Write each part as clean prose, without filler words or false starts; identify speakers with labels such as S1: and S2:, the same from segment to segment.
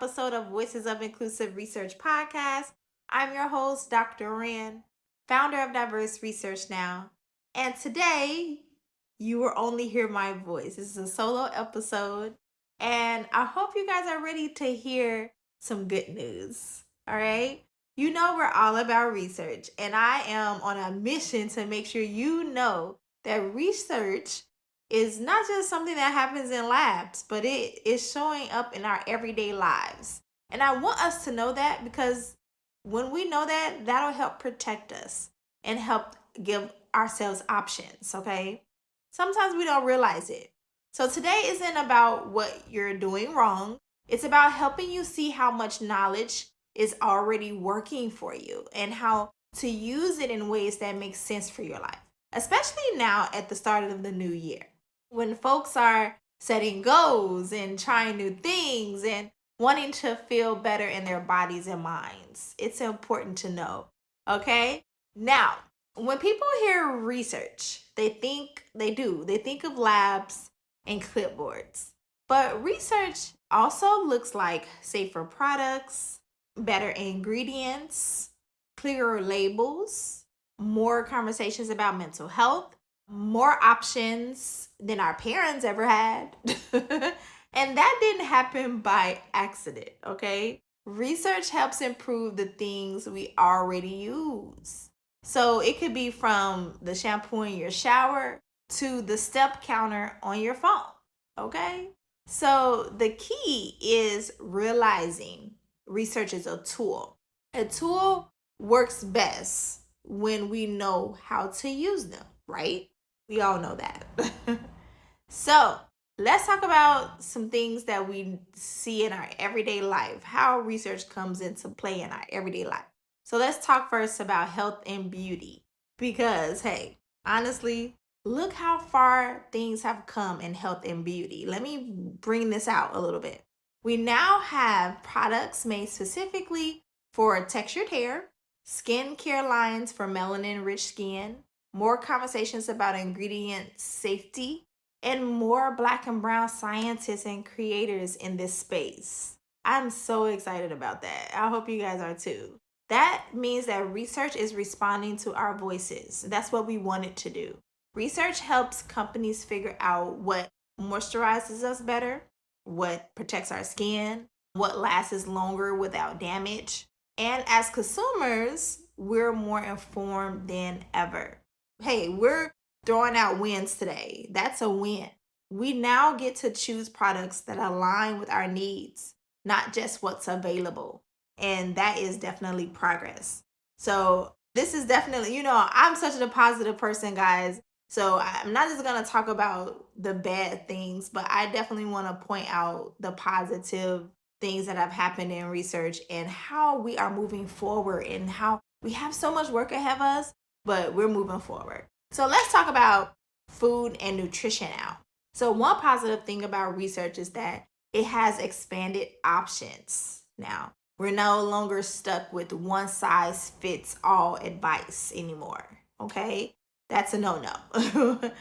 S1: episode of Voices of Inclusive Research podcast. I'm your host, Dr. Rand, founder of Diverse Research Now. And today, you will only hear my voice. This is a solo episode, and I hope you guys are ready to hear some good news. All right? You know, we're all about research, and I am on a mission to make sure you know that research is not just something that happens in labs, but it is showing up in our everyday lives. And I want us to know that because when we know that, that'll help protect us and help give ourselves options, okay? Sometimes we don't realize it. So today isn't about what you're doing wrong. It's about helping you see how much knowledge is already working for you and how to use it in ways that make sense for your life, especially now at the start of the new year, when folks are setting goals and trying new things and wanting to feel better in their bodies and minds. It's important to know, okay? Now, when people hear research, they think of labs and clipboards. But research also looks like safer products, better ingredients, clearer labels, more conversations about mental health, more options than our parents ever had. And that didn't happen by accident, okay? Research helps improve the things we already use. So it could be from the shampoo in your shower to the step counter on your phone, okay? So the key is realizing research is a tool. A tool works best when we know how to use them, right? We all know that. So let's talk about some things that we see in our everyday life, how research comes into play in our everyday life. So let's talk first about health and beauty. Because, hey, honestly, look how far things have come in health and beauty. Let me bring this out a little bit. We now have products made specifically for textured hair, skincare lines for melanin-rich skin, more conversations about ingredient safety, and more Black and brown scientists and creators in this space. I'm so excited about that. I hope you guys are too. That means that research is responding to our voices. That's what we want it to do. Research helps companies figure out what moisturizes us better, what protects our skin, what lasts longer without damage. And as consumers, we're more informed than ever. Hey, we're throwing out wins today. That's a win. We now get to choose products that align with our needs, not just what's available. And that is definitely progress. So this is definitely, I'm such a positive person, guys. So I'm not just going to talk about the bad things, but I definitely want to point out the positive things that have happened in research and how we are moving forward and how we have so much work ahead of us, but we're moving forward. So let's talk about food and nutrition now. So one positive thing about research is that it has expanded options now. We're no longer stuck with one size fits all advice anymore, okay? That's a no-no.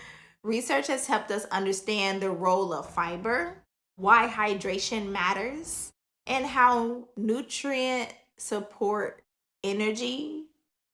S1: Research has helped us understand the role of fiber, why hydration matters, and how nutrient support energy,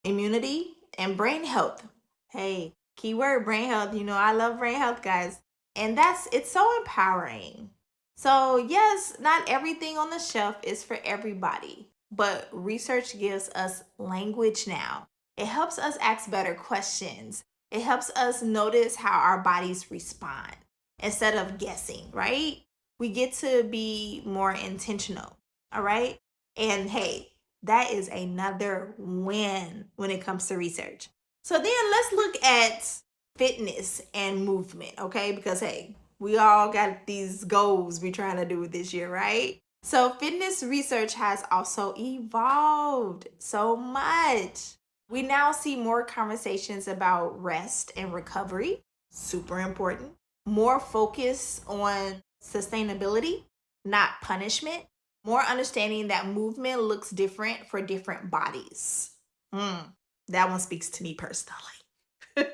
S1: immunity, and brain health. Hey, keyword brain health. I love brain health, guys. And it's so empowering. So yes, not everything on the shelf is for everybody, but research gives us language now. It helps us ask better questions. It helps us notice how our bodies respond instead of guessing, right? We get to be more intentional, all right? And hey, that is another win when it comes to research. So then let's look at fitness and movement, okay? Because hey, we all got these goals we're trying to do this year, right? So fitness research has also evolved so much. We now see more conversations about rest and recovery, super important. More focus on sustainability, not punishment. More understanding that movement looks different for different bodies. That one speaks to me personally.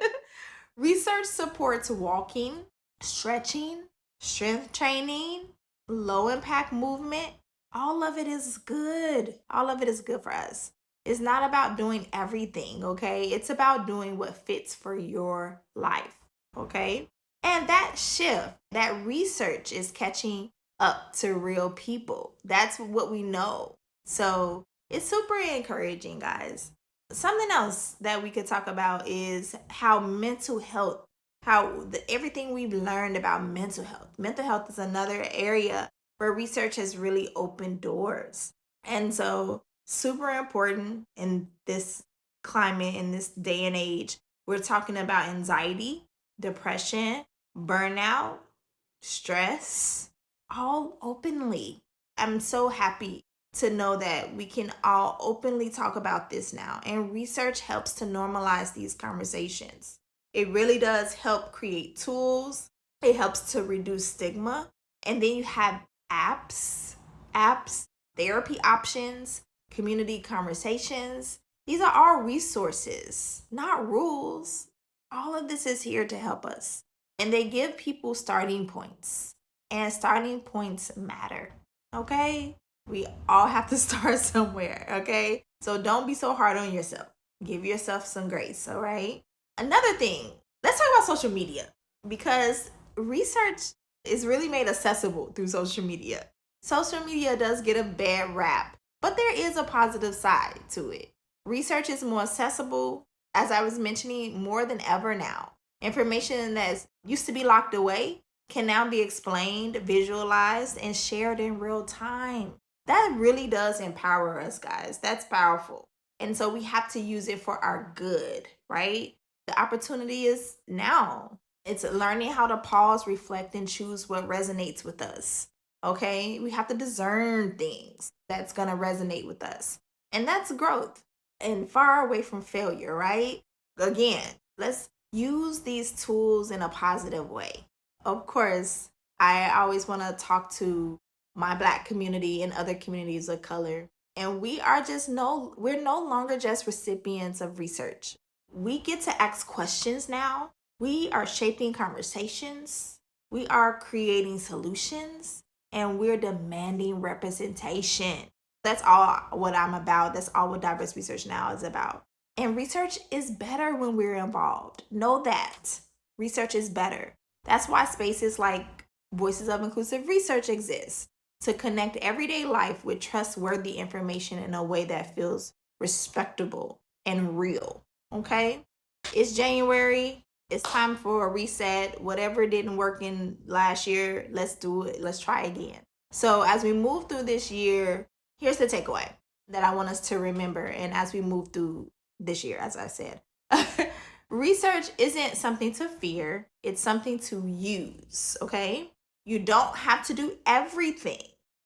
S1: Research supports walking, stretching, strength training, low impact movement, all of it is good. All of it is good for us. It's not about doing everything, okay? It's about doing what fits for your life, okay? And that shift, that research is catching up to real people. That's what we know. So it's super encouraging, guys. Something else that we could talk about is how mental health, everything we've learned about mental health. Mental health is another area where research has really opened doors. And so, super important in this climate, in this day and age. We're talking about anxiety, depression, burnout, stress, all openly. I'm so happy to know that we can all openly talk about this now. And research helps to normalize these conversations. It really does help create tools, it helps to reduce stigma. And then you have apps, therapy options, community conversations. These are all resources, not rules. All of this is here to help us. And they give people starting points. And starting points matter. Okay? We all have to start somewhere. Okay? So don't be so hard on yourself. Give yourself some grace. All right? Another thing, let's talk about social media because research is really made accessible through social media. Social media does get a bad rap, but there is a positive side to it. Research is more accessible, as I was mentioning, more than ever now. Information that used to be locked away can now be explained, visualized, and shared in real time. That really does empower us, guys. That's powerful. And so we have to use it for our good, right? The opportunity is now. It's learning how to pause, reflect, and choose what resonates with us. Okay? We have to discern things that's going to resonate with us. And that's growth and far away from failure, right? Again, let's use these tools in a positive way. Of course, I always want to talk to my Black community and other communities of color. And we're no longer just recipients of research. We get to ask questions now. We are shaping conversations. We are creating solutions and we're demanding representation. That's all what I'm about. That's all what diverse research now is about. And research is better when we're involved. Know that. Research is better. That's why spaces like Voices of Inclusive Research exist to connect everyday life with trustworthy information in a way that feels respectable and real. Okay? It's January. It's time for a reset. Whatever didn't work in last year, let's do it. Let's try again. So as we move through this year, here's the takeaway that I want us to remember. And as we move through this year, as I said, research isn't something to fear. It's something to use. Okay? You don't have to do everything.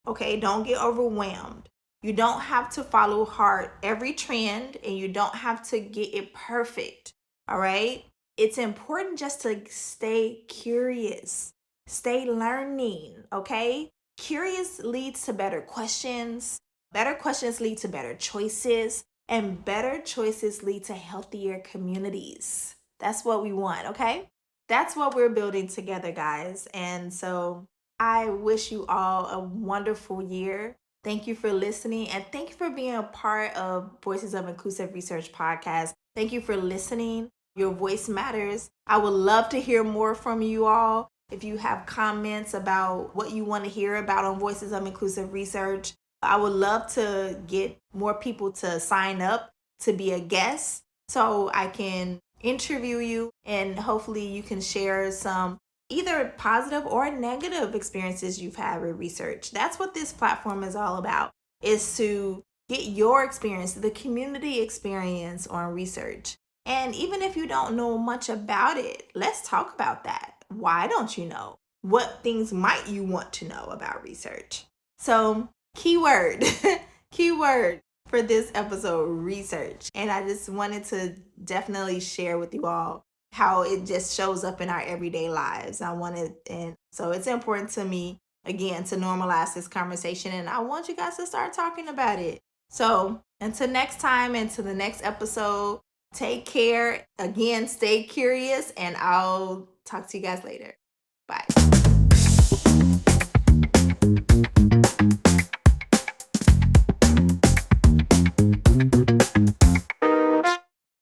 S1: Okay? Don't get overwhelmed. You don't have to follow hard every trend and you don't have to get it perfect. All right? It's important just to stay curious, stay learning, okay? Curious leads to better questions lead to better choices, and better choices lead to healthier communities. That's what we want, okay? That's what we're building together, guys. And so I wish you all a wonderful year. Thank you for listening, and thank you for being a part of Voices of Inclusive Research podcast. Thank you for listening. Your voice matters. I would love to hear more from you all. If you have comments about what you want to hear about on Voices of Inclusive Research, I would love to get more people to sign up to be a guest so I can interview you and hopefully you can share some either positive or negative experiences you've had with research. That's what this platform is all about, is to get your experience, the community experience on research. And even if you don't know much about it, let's talk about that. Why don't you know? What things might you want to know about research? So, keyword for this episode, research. And I just wanted to definitely share with you all how it just shows up in our everyday lives. And so it's important to me, again, to normalize this conversation. And I want you guys to start talking about it. So until next time, until the next episode, take care. Again, stay curious, and I'll talk to you guys later. Bye.